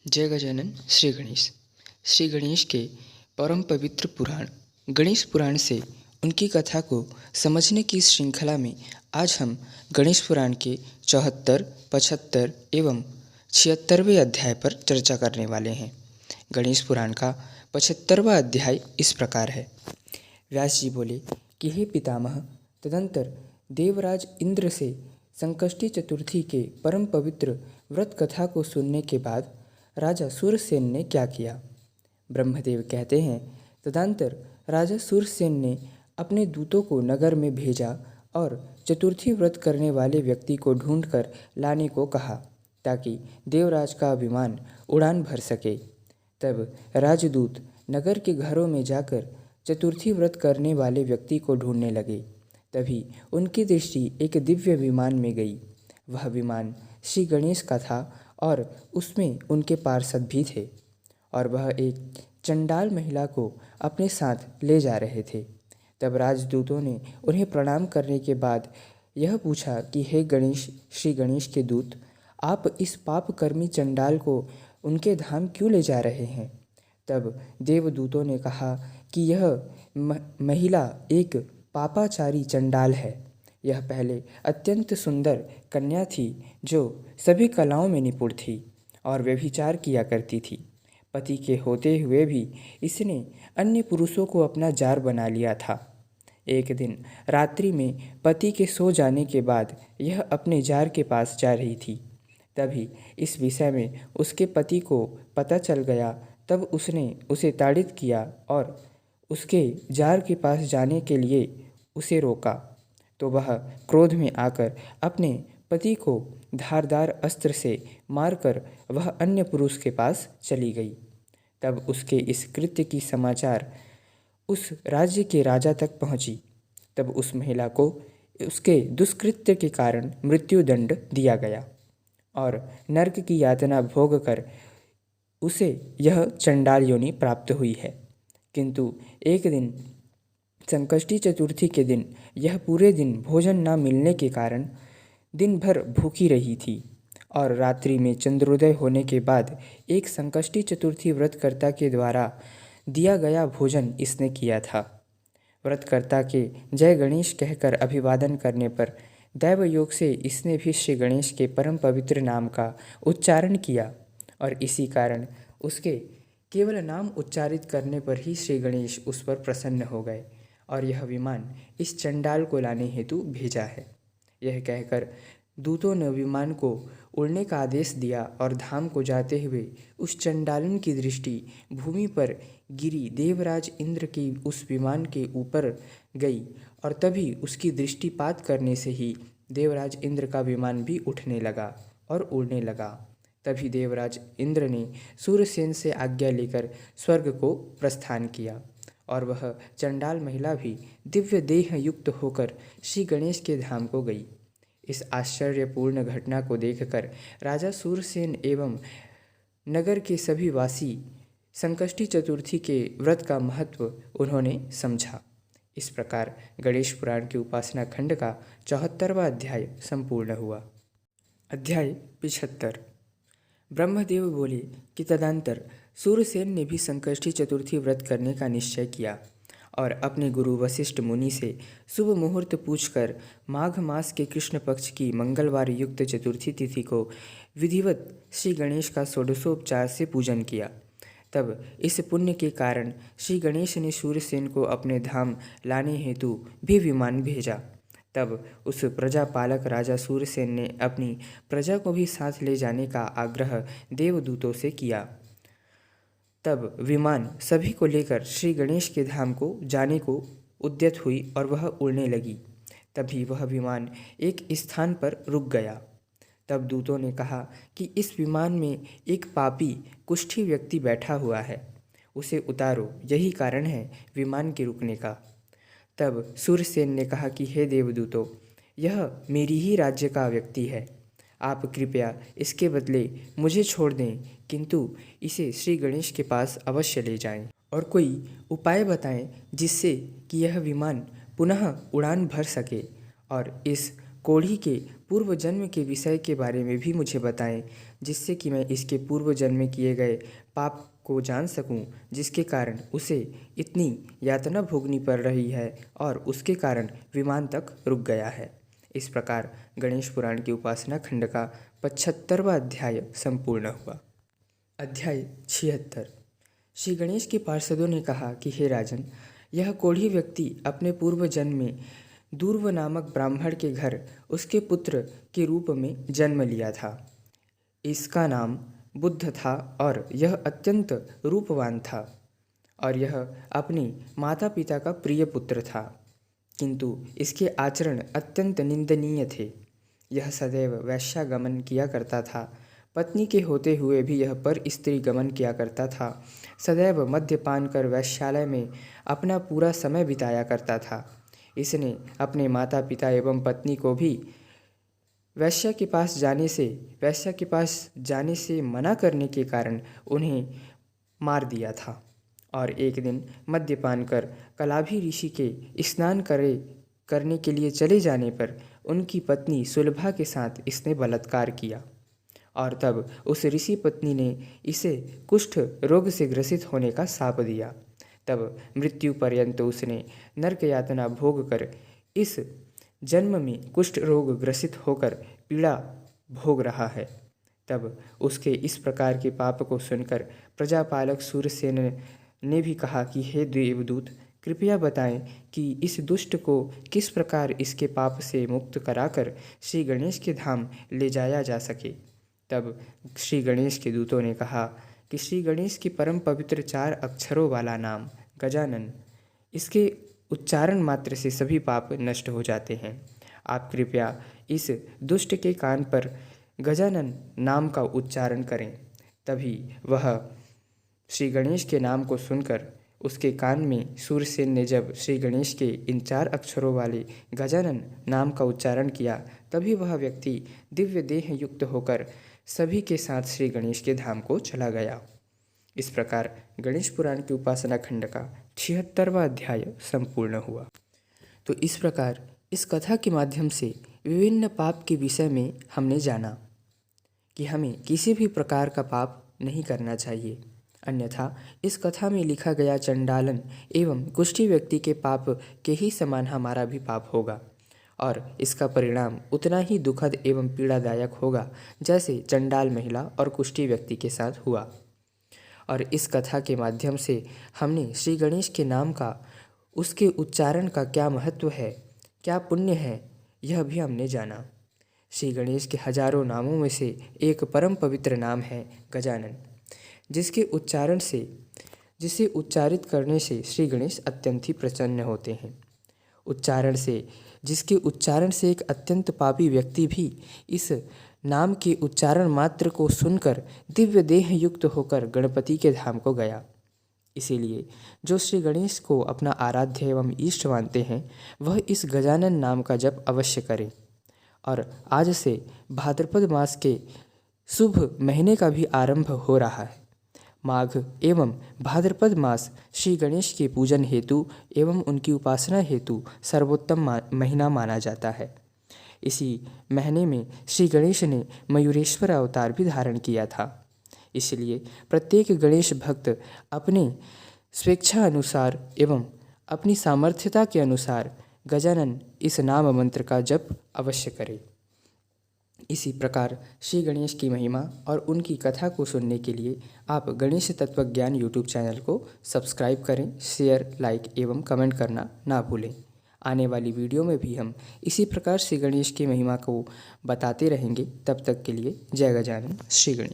जय गजानन श्री गणेश। श्री गणेश के परम पवित्र पुराण गणेश पुराण से उनकी कथा को समझने की श्रृंखला में आज हम गणेश पुराण के 74, 75 एवं 76वें अध्याय पर चर्चा करने वाले हैं। गणेश पुराण का 75वां अध्याय इस प्रकार है। व्यास जी बोले कि हे पितामह, तदंतर देवराज इंद्र से संकष्टी चतुर्थी के परम पवित्र व्रत कथा को सुनने के बाद राजा सूरसेन ने क्या किया। ब्रह्मदेव कहते हैं, तदंतर राजा सूरसेन ने अपने दूतों को नगर में भेजा और चतुर्थी व्रत करने वाले व्यक्ति को ढूंढकर लाने को कहा ताकि देवराज का विमान उड़ान भर सके। तब राजदूत नगर के घरों में जाकर चतुर्थी व्रत करने वाले व्यक्ति को ढूंढने लगे। तभी उनकी दृष्टि एक दिव्य विमान में गई। वह विमान श्री गणेश का था और उसमें उनके पार्षद भी थे और वह एक चंडाल महिला को अपने साथ ले जा रहे थे। तब राजदूतों ने उन्हें प्रणाम करने के बाद यह पूछा कि हे गणेश, श्री गणेश के दूत, आप इस पापकर्मी चंडाल को उनके धाम क्यों ले जा रहे हैं। तब देवदूतों ने कहा कि यह महिला एक पापाचारी चंडाल है। यह पहले अत्यंत सुंदर कन्या थी जो सभी कलाओं में निपुण थी और व्यभिचार किया करती थी। पति के होते हुए भी इसने अन्य पुरुषों को अपना जार बना लिया था। एक दिन रात्रि में पति के सो जाने के बाद यह अपने जार के पास जा रही थी। तभी इस विषय में उसके पति को पता चल गया। तब उसने उसे ताड़ित किया और उसके जार के पास जाने के लिए उसे रोका। तो वह क्रोध में आकर अपने पति को धारदार अस्त्र से मारकर वह अन्य पुरुष के पास चली गई। तब उसके इस कृत्य की समाचार उस राज्य के राजा तक पहुंची। तब उस महिला को उसके दुष्कृत्य के कारण मृत्युदंड दिया गया और नरक की यातना भोग कर उसे यह चंडाल योनि प्राप्त हुई है। किंतु एक दिन संकष्टी चतुर्थी के दिन यह पूरे दिन भोजन न मिलने के कारण दिन भर भूखी रही थी और रात्रि में चंद्रोदय होने के बाद एक संकष्टी चतुर्थी व्रतकर्ता के द्वारा दिया गया भोजन इसने किया था। व्रतकर्ता के जय गणेश कहकर अभिवादन करने पर दैव योग से इसने भी श्री गणेश के परम पवित्र नाम का उच्चारण किया और इसी कारण उसके केवल नाम उच्चारित करने पर ही श्री गणेश उस पर प्रसन्न हो गए और यह विमान इस चंडाल को लाने हेतु भेजा है। यह कहकर दूतों ने विमान को उड़ने का आदेश दिया और धाम को जाते हुए उस चंडालन की दृष्टि भूमि पर गिरी देवराज इंद्र की उस विमान के ऊपर गई और तभी उसकी दृष्टिपात करने से ही देवराज इंद्र का विमान भी उठने लगा और उड़ने लगा। तभी देवराज इंद्र ने सूरसेन से आज्ञा लेकर स्वर्ग को प्रस्थान किया और वह चंडाल महिला भी दिव्य देह युक्त होकर श्री गणेश के धाम को गई। इस आश्चर्यपूर्ण घटना को देखकर राजा सूरसेन एवं नगर के सभी वासी संकष्टी चतुर्थी के व्रत का महत्व उन्होंने समझा। इस प्रकार गणेश पुराण के उपासना खंड का 74वां अध्याय संपूर्ण हुआ। अध्याय 75। ब्रह्मदेव बोले कि तदंतर सूरसेन ने भी संकष्टी चतुर्थी व्रत करने का निश्चय किया और अपने गुरु वशिष्ठ मुनि से शुभ मुहूर्त पूछकर माघ मास के कृष्ण पक्ष की मंगलवार युक्त चतुर्थी तिथि को विधिवत श्री गणेश का षोडशोपचार से पूजन किया। तब इस पुण्य के कारण श्री गणेश ने सूरसेन को अपने धाम लाने हेतु भी विमान भेजा। तब उस प्रजापालक राजा सूरसेन ने अपनी प्रजा को भी साथ ले जाने का आग्रह देवदूतों से किया। तब विमान सभी को लेकर श्री गणेश के धाम को जाने को उद्यत हुई और वह उड़ने लगी। तभी वह विमान एक स्थान पर रुक गया। तब दूतों ने कहा कि इस विमान में एक पापी कुष्ठी व्यक्ति बैठा हुआ है, उसे उतारो, यही कारण है विमान के रुकने का। तब सूरसेन ने कहा कि हे देवदूतों, यह मेरी ही राज्य का व्यक्ति है, आप कृपया इसके बदले मुझे छोड़ दें, किंतु इसे श्री गणेश के पास अवश्य ले जाएं और कोई उपाय बताएं जिससे कि यह विमान पुनः उड़ान भर सके और इस कोढ़ी के पूर्व जन्म के विषय के बारे में भी मुझे बताएं जिससे कि मैं इसके पूर्व जन्म में किए गए पाप को जान सकूं, जिसके कारण उसे इतनी यातना भोगनी पड़ रही है और उसके कारण विमान तक रुक गया है। इस प्रकार गणेश पुराण की उपासना खंड का 75वां अध्याय संपूर्ण हुआ। अध्याय 76। श्री गणेश के पार्षदों ने कहा कि हे राजन, यह कोढ़ी व्यक्ति अपने पूर्व जन्म में दूर्व नामक ब्राह्मण के घर उसके पुत्र के रूप में जन्म लिया था। इसका नाम बुद्ध था और यह अत्यंत रूपवान था और यह अपने माता पिता का प्रिय पुत्र था, किंतु इसके आचरण अत्यंत निंदनीय थे। यह सदैव वैश्यागमन किया करता था। पत्नी के होते हुए भी यह पर स्त्री गमन किया करता था। सदैव मद्यपान कर वैश्यालय में अपना पूरा समय बिताया करता था। इसने अपने माता पिता एवं पत्नी को भी वैश्या के पास जाने से मना करने के कारण उन्हें मार दिया था। और एक दिन मद्यपान कर कलाभी ऋषि के स्नान करने के लिए चले जाने पर उनकी पत्नी सुलभा के साथ इसने बलात्कार किया और तब उस ऋषि पत्नी ने इसे कुष्ठ रोग से ग्रसित होने का शाप दिया। तब मृत्यु पर्यंत उसने नरक यातना भोग कर इस जन्म में कुष्ठ रोग ग्रसित होकर पीड़ा भोग रहा है। तब उसके इस प्रकार के पाप को सुनकर प्रजापालक सूरसेन ने भी कहा कि हे देवदूत, कृपया बताएं कि इस दुष्ट को किस प्रकार इसके पाप से मुक्त कराकर श्री गणेश के धाम ले जाया जा सके। तब श्री गणेश के दूतों ने कहा कि श्री गणेश के परम पवित्र 4 अक्षरों वाला नाम गजानन, इसके उच्चारण मात्र से सभी पाप नष्ट हो जाते हैं। आप कृपया इस दुष्ट के कान पर गजानन नाम का उच्चारण करें। तभी वह श्री गणेश के नाम को सुनकर उसके कान में सूरसेन ने जब श्री गणेश के इन 4 अक्षरों वाले गजानन नाम का उच्चारण किया, तभी वह व्यक्ति दिव्य देह युक्त होकर सभी के साथ श्री गणेश के धाम को चला गया। इस प्रकार गणेश पुराण की उपासना खंड का 76वां अध्याय संपूर्ण हुआ। तो इस प्रकार इस कथा के माध्यम से विभिन्न पाप के विषय में हमने जाना कि हमें किसी भी प्रकार का पाप नहीं करना चाहिए, अन्यथा इस कथा में लिखा गया चंडालन एवं कुष्ठी व्यक्ति के पाप के ही समान हमारा भी पाप होगा और इसका परिणाम उतना ही दुखद एवं पीड़ादायक होगा जैसे चंडाल महिला और कुष्ठी व्यक्ति के साथ हुआ। और इस कथा के माध्यम से हमने श्री गणेश के नाम का, उसके उच्चारण का क्या महत्व है, क्या पुण्य है, यह भी हमने जाना। श्री गणेश के हजारों नामों में से एक परम पवित्र नाम है गजानन, जिसे उच्चारित करने से श्री गणेश अत्यंत ही प्रसन्न होते हैं। जिसके उच्चारण से एक अत्यंत पापी व्यक्ति भी इस नाम के उच्चारण मात्र को सुनकर दिव्य देह युक्त होकर गणपति के धाम को गया। इसीलिए जो श्री गणेश को अपना आराध्य एवं इष्ट मानते हैं, वह इस गजानन नाम का जप अवश्य करें। और आज से भाद्रपद मास के शुभ महीने का भी आरंभ हो रहा है। माघ एवं भाद्रपद मास श्री गणेश के पूजन हेतु एवं उनकी उपासना हेतु सर्वोत्तम महीना माना जाता है। इसी महीने में श्री गणेश ने मयूरेश्वर अवतार भी धारण किया था। इसलिए प्रत्येक गणेश भक्त अपने स्वेच्छा अनुसार एवं अपनी सामर्थ्यता के अनुसार गजानन इस नाम मंत्र का जप अवश्य करें। इसी प्रकार श्री गणेश की महिमा और उनकी कथा को सुनने के लिए आप गणेश तत्वज्ञान यूट्यूब चैनल को सब्सक्राइब करें, शेयर, लाइक एवं कमेंट करना ना भूलें। आने वाली वीडियो में भी हम इसी प्रकार श्री गणेश की महिमा को बताते रहेंगे। तब तक के लिए जय गजानन, श्री गणेश।